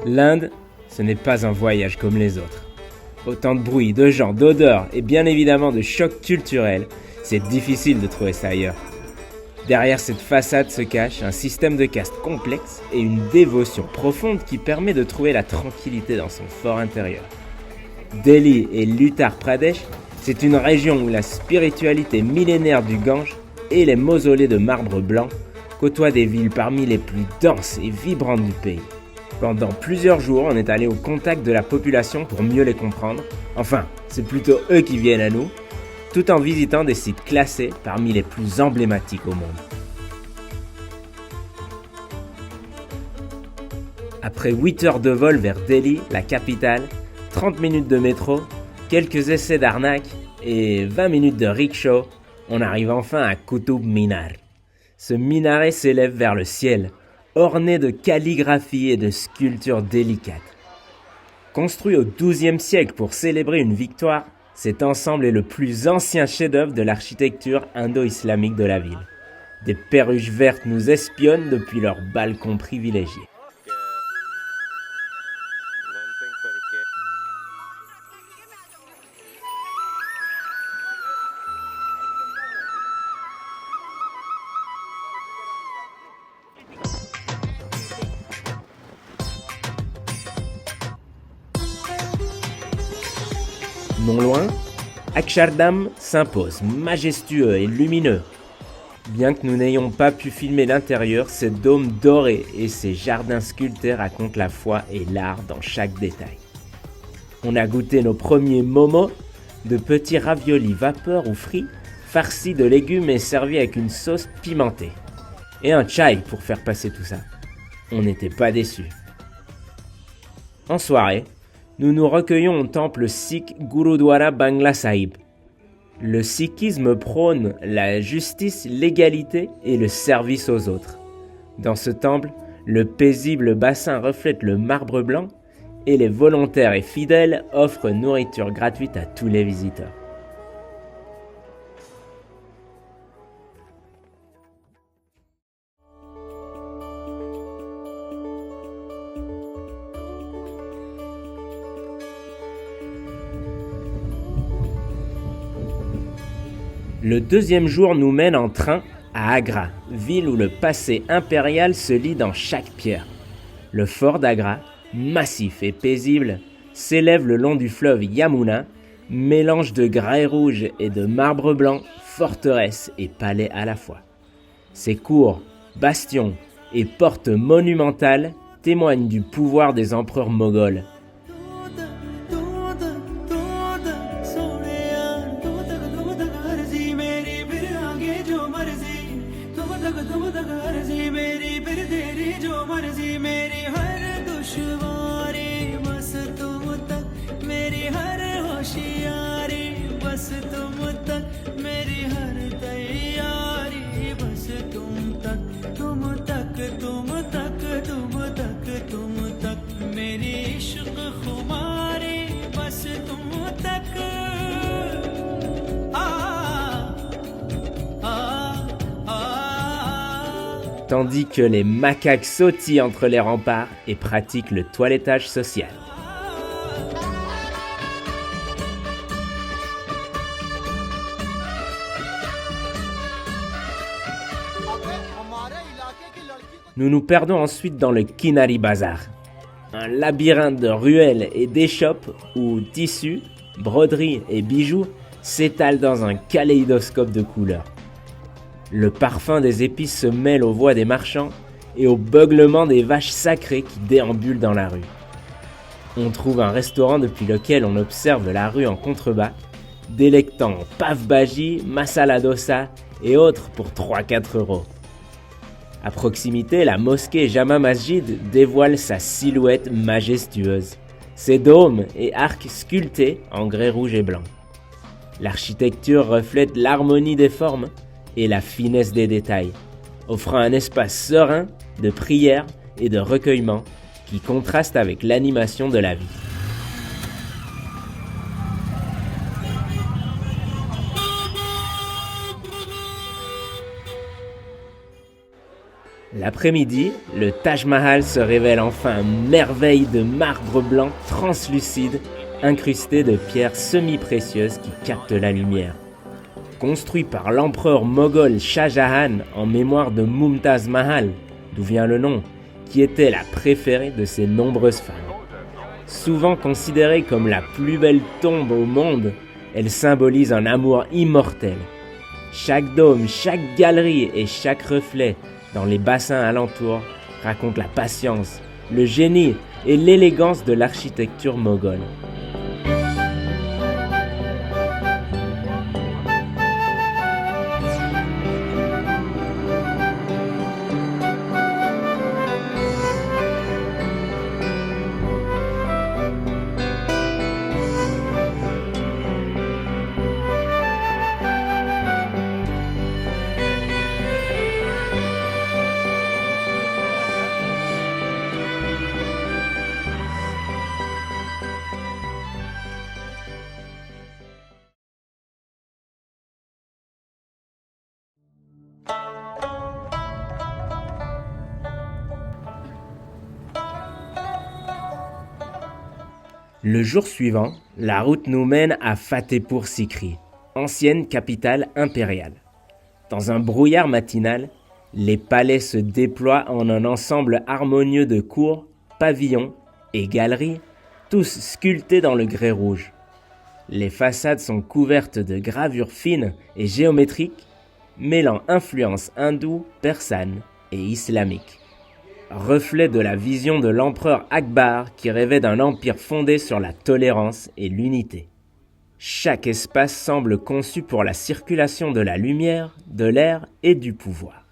L'Inde, ce n'est pas un voyage comme les autres. Autant de bruit, de gens, d'odeurs et bien évidemment de chocs culturels, c'est difficile de trouver ça ailleurs. Derrière cette façade se cache un système de caste complexe et une dévotion profonde qui permet de trouver la tranquillité dans son fort intérieur. Delhi et l'Uttar Pradesh, c'est une région où la spiritualité millénaire du Gange et les mausolées de marbre blanc côtoient des villes parmi les plus denses et vibrantes du pays. Pendant plusieurs jours, on est allé au contact de la population pour mieux les comprendre. Enfin, c'est plutôt eux qui viennent à nous, tout en visitant des sites classés parmi les plus emblématiques au monde. Après 8 heures de vol vers Delhi, la capitale, 30 minutes de métro, quelques essais d'arnaque et 20 minutes de rickshaw, on arrive enfin à Qutub Minar. Ce minaret s'élève vers le ciel, orné de calligraphie et de sculptures délicates. Construit au XIIe siècle pour célébrer une victoire, cet ensemble est le plus ancien chef-d'œuvre de l'architecture indo-islamique de la ville. Des perruches vertes nous espionnent depuis leurs balcons privilégiés. Non loin, Akshardham s'impose, majestueux et lumineux. Bien que nous n'ayons pas pu filmer l'intérieur, ses dômes dorés et ses jardins sculptés racontent la foi et l'art dans chaque détail. On a goûté nos premiers momos, de petits raviolis vapeur ou frits, farcis de légumes et servis avec une sauce pimentée. Et un chai pour faire passer tout ça. On n'était pas déçus. En soirée, nous nous recueillons au temple sikh Gurudwara Bangla Sahib. Le sikhisme prône la justice, l'égalité et le service aux autres. Dans ce temple, le paisible bassin reflète le marbre blanc et les volontaires et fidèles offrent nourriture gratuite à tous les visiteurs. Le deuxième jour nous mène en train à Agra, ville où le passé impérial se lit dans chaque pierre. Le fort d'Agra, massif et paisible, s'élève le long du fleuve Yamuna, mélange de grès rouge et de marbre blanc, forteresse et palais à la fois. Ses cours, bastions et portes monumentales témoignent du pouvoir des empereurs moghols. Tandis que les macaques sautillent entre les remparts et pratiquent le toilettage social. Nous nous perdons ensuite dans le Kinari Bazar, un labyrinthe de ruelles et d'échoppes où tissus, broderies et bijoux s'étalent dans un kaléidoscope de couleurs. Le parfum des épices se mêle aux voix des marchands et au beuglement des vaches sacrées qui déambulent dans la rue. On trouve un restaurant depuis lequel on observe la rue en contrebas, délectant pav bhaji, masala dosa et autres pour 3-4 euros. À proximité, la mosquée Jama Masjid dévoile sa silhouette majestueuse, ses dômes et arcs sculptés en grès rouge et blanc. L'architecture reflète l'harmonie des formes et la finesse des détails, offrant un espace serein de prière et de recueillement qui contraste avec l'animation de la vie. L'après-midi, le Taj Mahal se révèle enfin merveille de marbre blanc translucide incrusté de pierres semi-précieuses qui captent la lumière. Construit par l'empereur moghol Shah Jahan en mémoire de Mumtaz Mahal, d'où vient le nom, qui était la préférée de ses nombreuses femmes. Souvent considérée comme la plus belle tombe au monde, elle symbolise un amour immortel. Chaque dôme, chaque galerie et chaque reflet dans les bassins alentours racontent la patience, le génie et l'élégance de l'architecture moghole. Le jour suivant, la route nous mène à Fatehpur Sikri, ancienne capitale impériale. Dans un brouillard matinal, les palais se déploient en un ensemble harmonieux de cours, pavillons et galeries, tous sculptés dans le grès rouge. Les façades sont couvertes de gravures fines et géométriques, mêlant influences hindoues, persanes et islamiques. Reflet de la vision de l'empereur Akbar qui rêvait d'un empire fondé sur la tolérance et l'unité. Chaque espace semble conçu pour la circulation de la lumière, de l'air et du pouvoir.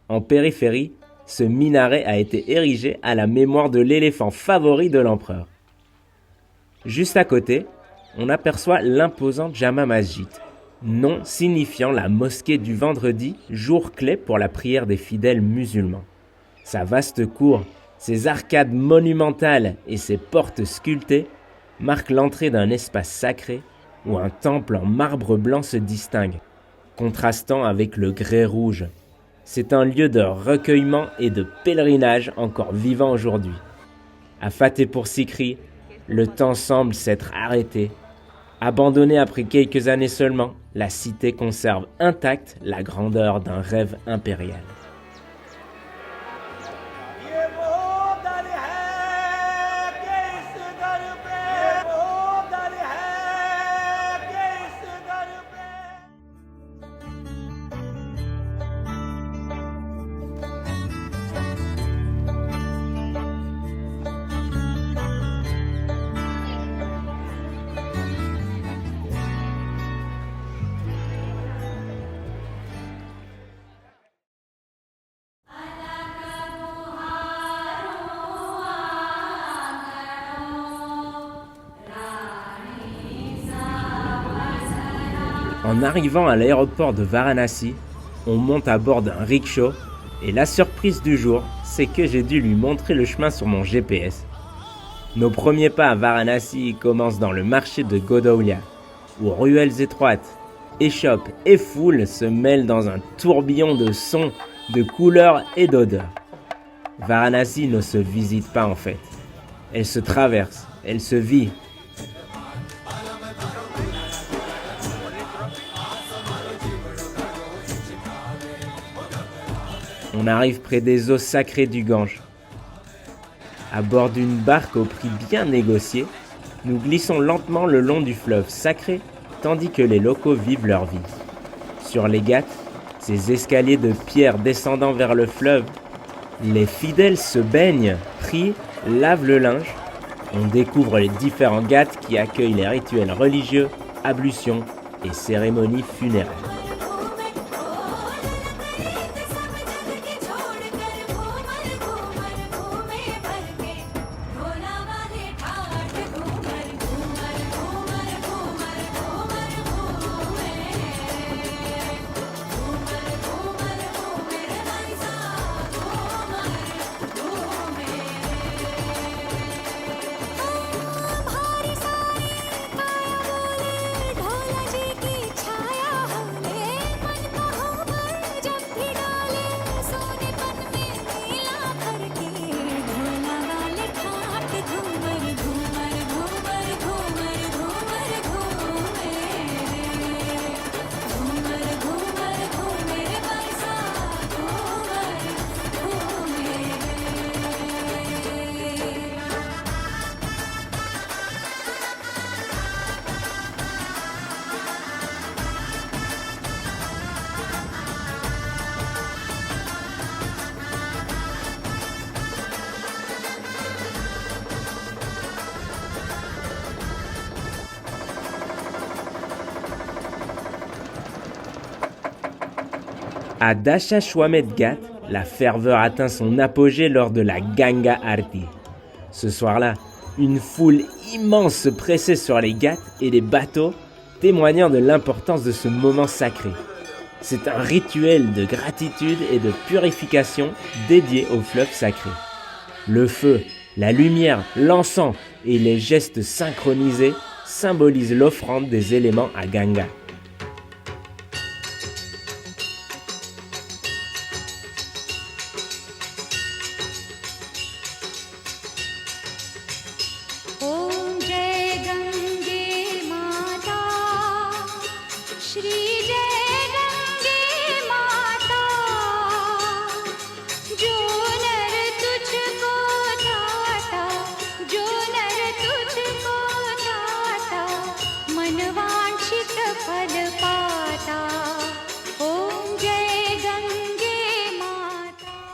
En périphérie, ce minaret a été érigé à la mémoire de l'éléphant favori de l'empereur. Juste à côté, on aperçoit l'imposant Jama Masjid, nom signifiant la mosquée du vendredi, jour clé pour la prière des fidèles musulmans. Sa vaste cour, ses arcades monumentales et ses portes sculptées marquent l'entrée d'un espace sacré où un temple en marbre blanc se distingue, contrastant avec le grès rouge. C'est un lieu de recueillement et de pèlerinage encore vivant aujourd'hui. À Fatehpur Sikri, le temps semble s'être arrêté. Abandonnée après quelques années seulement, la cité conserve intacte la grandeur d'un rêve impérial. En arrivant à l'aéroport de Varanasi, on monte à bord d'un rickshaw et la surprise du jour, c'est que j'ai dû lui montrer le chemin sur mon GPS. Nos premiers pas à Varanasi commencent dans le marché de Godaulia, où ruelles étroites, échoppes et foules se mêlent dans un tourbillon de sons, de couleurs et d'odeurs. Varanasi ne se visite pas en fait. Elle se traverse, elle se vit. On arrive près des eaux sacrées du Gange. À bord d'une barque au prix bien négocié, nous glissons lentement le long du fleuve sacré, tandis que les locaux vivent leur vie. Sur les ghats, ces escaliers de pierre descendant vers le fleuve, les fidèles se baignent, prient, lavent le linge. On découvre les différents ghats qui accueillent les rituels religieux, ablutions et cérémonies funéraires. À Dashashwamet Ghat, la ferveur atteint son apogée lors de la Ganga Aarti. Ce soir-là, une foule immense se pressait sur les ghats et les bateaux, témoignant de l'importance de ce moment sacré. C'est un rituel de gratitude et de purification dédié au fleuve sacré. Le feu, la lumière, l'encens et les gestes synchronisés symbolisent l'offrande des éléments à Ganga.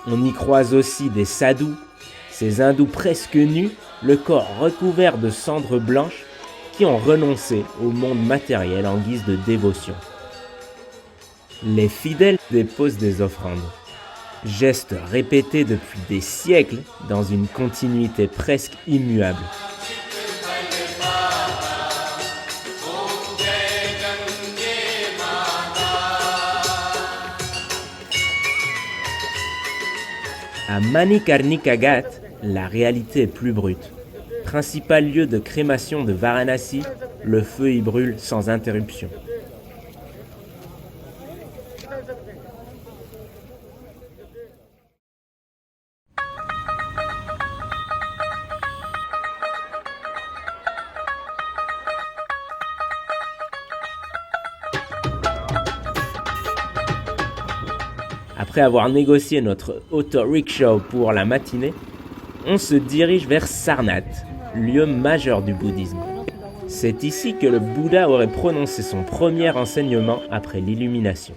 On y croise aussi des sadhus, ces hindous presque nus, le corps recouvert de cendres blanches, qui ont renoncé au monde matériel en guise de dévotion. Les fidèles déposent des offrandes, gestes répétés depuis des siècles dans une continuité presque immuable. À Manikarnika Ghat, la réalité est plus brute. Principal lieu de crémation de Varanasi, le feu y brûle sans interruption. Après avoir négocié notre auto-rickshaw pour la matinée, on se dirige vers Sarnath, lieu majeur du bouddhisme. C'est ici que le Bouddha aurait prononcé son premier enseignement après l'illumination.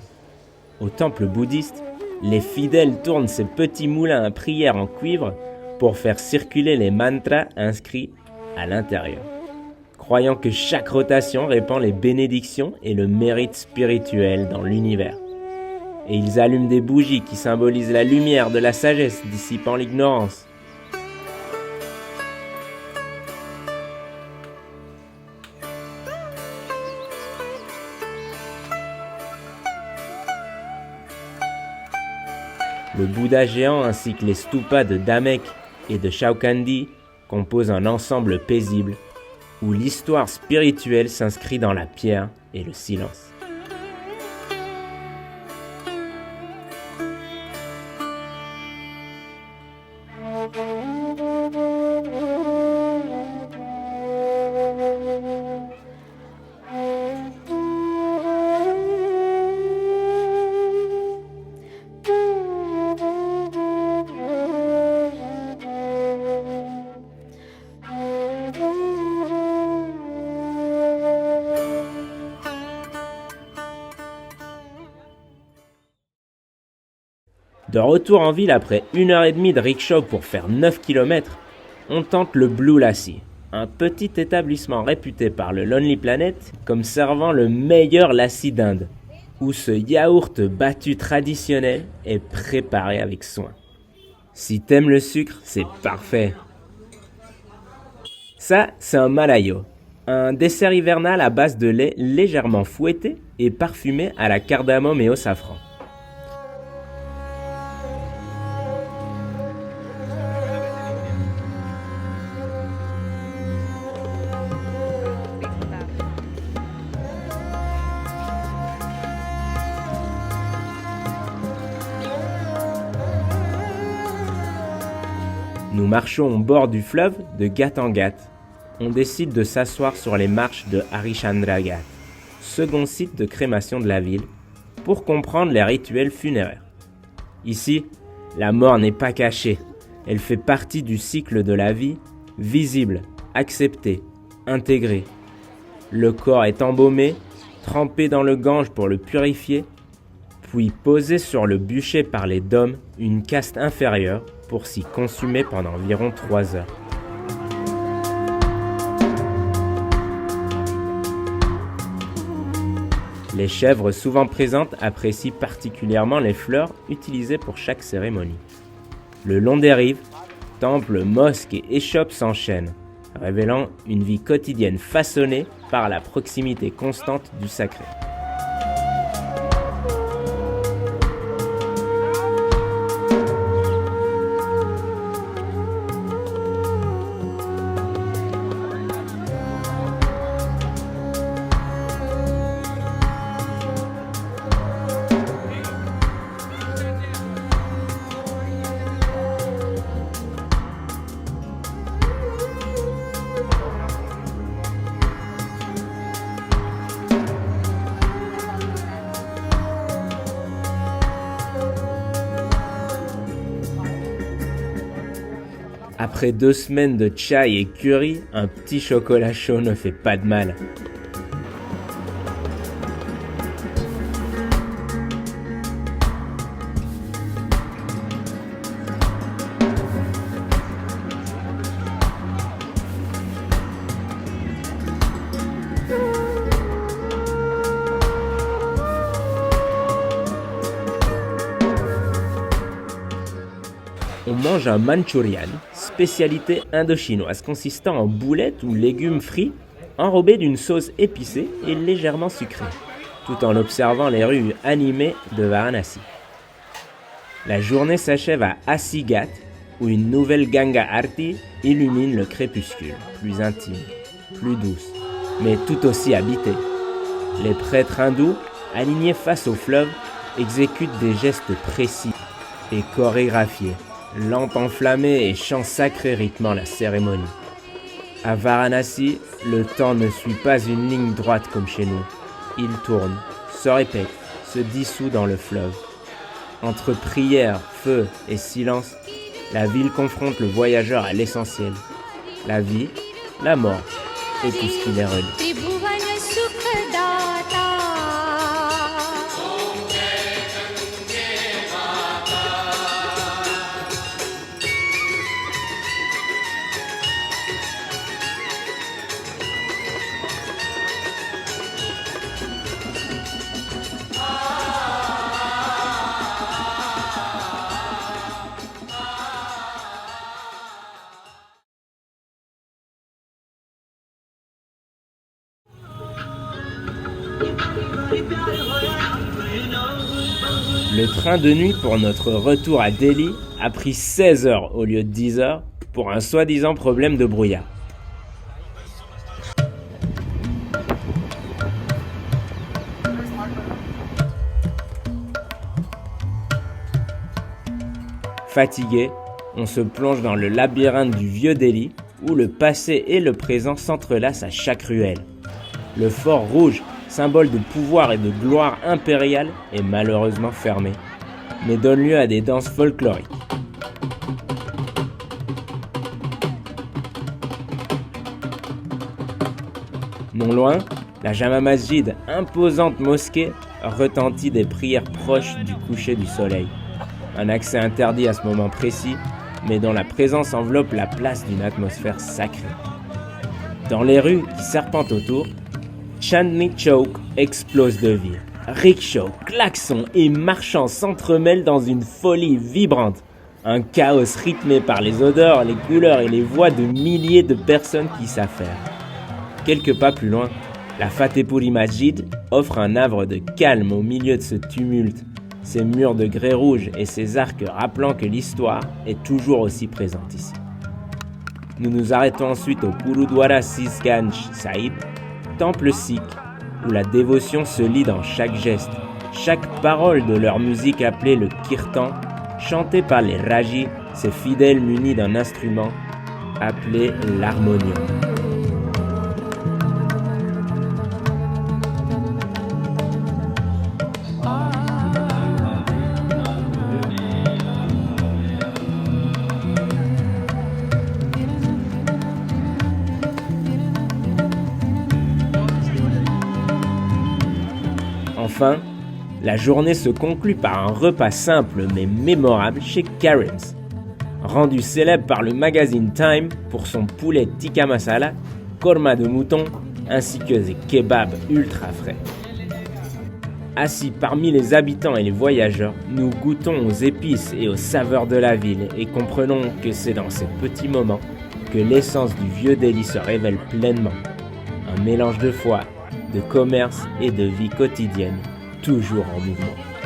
Au temple bouddhiste, les fidèles tournent ces petits moulins à prière en cuivre pour faire circuler les mantras inscrits à l'intérieur, croyant que chaque rotation répand les bénédictions et le mérite spirituel dans l'univers. Et ils allument des bougies qui symbolisent la lumière de la sagesse dissipant l'ignorance. Le Bouddha géant ainsi que les stupas de Dhamek et de Shaukhandi composent un ensemble paisible où l'histoire spirituelle s'inscrit dans la pierre et le silence. De retour en ville après 1h30 de rickshaw pour faire 9 km, on tente le Blue Lassi, un petit établissement réputé par le Lonely Planet comme servant le meilleur lassi d'Inde, où ce yaourt battu traditionnel est préparé avec soin. Si t'aimes le sucre, c'est parfait. Ça, c'est un malayo, un dessert hivernal à base de lait légèrement fouetté et parfumé à la cardamome et au safran. Nous marchons au bord du fleuve de Ghat en Ghat. On décide de s'asseoir sur les marches de Harishchandra Ghat, second site de crémation de la ville, pour comprendre les rituels funéraires. Ici, la mort n'est pas cachée. Elle fait partie du cycle de la vie, visible, acceptée, intégrée. Le corps est embaumé, trempé dans le Gange pour le purifier, puis posé sur le bûcher par les Dom, une caste inférieure, pour s'y consumer pendant environ 3 heures. Les chèvres souvent présentes apprécient particulièrement les fleurs utilisées pour chaque cérémonie. Le long des rives, temples, mosques et échoppes s'enchaînent, révélant une vie quotidienne façonnée par la proximité constante du sacré. Après 2 semaines de chai et curry, un petit chocolat chaud ne fait pas de mal. On mange un manchurian, spécialité indo-chinoise consistant en boulettes ou légumes frits enrobés d'une sauce épicée et légèrement sucrée, tout en observant les rues animées de Varanasi. La journée s'achève à Asighat, où une nouvelle Ganga Arti illumine le crépuscule, plus intime, plus douce, mais tout aussi habitée. Les prêtres hindous, alignés face au fleuve, exécutent des gestes précis et chorégraphiés. Lampes enflammées et chants sacrés rythmant la cérémonie. À Varanasi, le temps ne suit pas une ligne droite comme chez nous. Il tourne, se répète, se dissout dans le fleuve. Entre prière, feu et silence, la ville confronte le voyageur à l'essentiel. La vie, la mort et tout ce qui les relie. Le train de nuit pour notre retour à Delhi a pris 16 heures au lieu de 10 heures pour un soi-disant problème de brouillard. Fatigué, on se plonge dans le labyrinthe du vieux Delhi où le passé et le présent s'entrelacent à chaque ruelle. Le fort rouge, symbole de pouvoir et de gloire impériale, est malheureusement fermé, mais donne lieu à des danses folkloriques. Non loin, la Jama Masjid, imposante mosquée, retentit des prières proches du coucher du soleil. Un accès interdit à ce moment précis, mais dont la présence enveloppe la place d'une atmosphère sacrée. Dans les rues qui serpentent autour, Chandni Chowk explose de vie. Rickshaws, klaxons et marchands s'entremêlent dans une folie vibrante. Un chaos rythmé par les odeurs, les couleurs et les voix de milliers de personnes qui s'affairent. Quelques pas plus loin, la Fatehpuri Masjid offre un havre de calme au milieu de ce tumulte, ses murs de grès rouge et ses arcs rappelant que l'histoire est toujours aussi présente ici. Nous nous arrêtons ensuite au Gurudwara Sisganj Sahib, temple sikh, où la dévotion se lit dans chaque geste, chaque parole de leur musique appelée le kirtan, chantée par les rajis, ces fidèles munis d'un instrument appelé l'harmonium. Enfin, la journée se conclut par un repas simple mais mémorable chez Karim's. Rendu célèbre par le magazine Time pour son poulet tikka masala, korma de mouton ainsi que des kebabs ultra frais. Assis parmi les habitants et les voyageurs, nous goûtons aux épices et aux saveurs de la ville et comprenons que c'est dans ces petits moments que l'essence du vieux Delhi se révèle pleinement. Un mélange de foi, de commerce et de vie quotidienne, toujours en mouvement.